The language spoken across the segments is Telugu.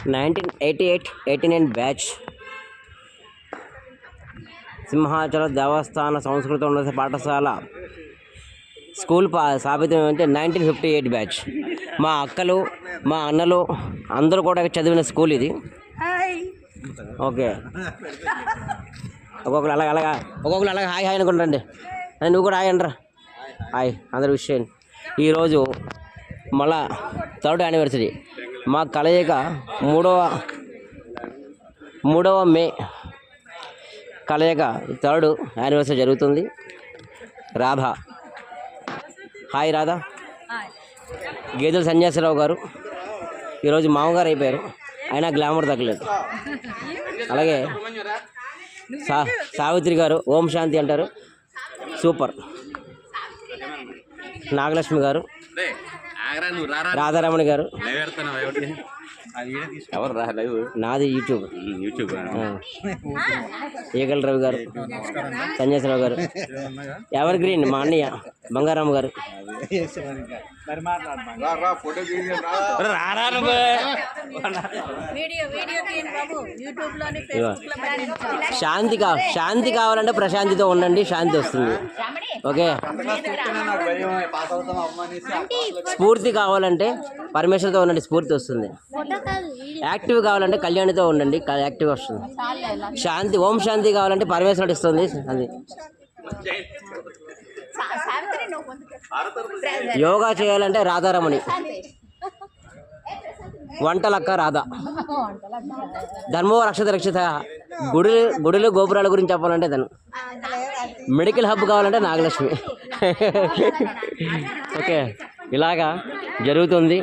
1988-89 బ్యాచ్ సింహాచల దేవస్థాన సంస్కృత ఉన్నత పాఠశాల స్కూల్ స్థాపితం అంటే 1958 బ్యాచ్. మా అక్కలు మా అన్నలు అందరూ కూడా చదివిన స్కూల్ ఇది. ఓకే, ఒక్కొక్కరు అలాగా హాయ్ హాయ్ అనుకుంటాండి. నువ్వు కూడా హాయ్ అంటారా? హాయ్ అందరు విషయం. ఈరోజు మళ్ళా 3rd యానివర్సరీ మా కలయిక 3వ మే కలయిక 3rd యానివర్సరీ జరుగుతుంది. రాధా, హాయ్ రాధా. గేదెల సన్యాసరావు గారు ఈరోజు మామగారు అయిపోయారు, అయినా గ్లామర్ తగ్గలేదు. అలాగే సావిత్రి గారు ఓం శాంతి అంటారు, సూపర్. నాగలక్ష్మి గారు, రాధారమణి గారు, నాది యూట్యూబ్. ఈగల్ రవి గారు, సన్యాసరావు గారు, ఎవర్ గ్రీన్ మా అన్నయ్య బంగారామ గారు, శాంతి కావాలంటే ప్రశాంతితో ఉండండి, శాంతి వస్తుంది. ఓకే, స్ఫూర్తి కావాలంటే పరమేశ్వరితో ఉండండి, స్ఫూర్తి వస్తుంది. యాక్టివ్ కావాలంటే కళ్యాణితో ఉండండి, యాక్టివ్ వస్తుంది. శాంతి ఓం శాంతి కావాలంటే పరమేశ్వరుడు ఇస్తుంది, అది. యోగా చేయాలంటే రాధారమణి, వంటలక్క రాధా, ధర్మో రక్షత రక్షిత, గుడులు గోపురాల గురించి చెప్పాలంటే తను, మెడికల్ హబ్ కావాలంటే నాగలక్ష్మి. ఓకే, ఇలాగా జరుగుతుంది.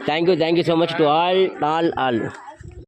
Thank you so much to all.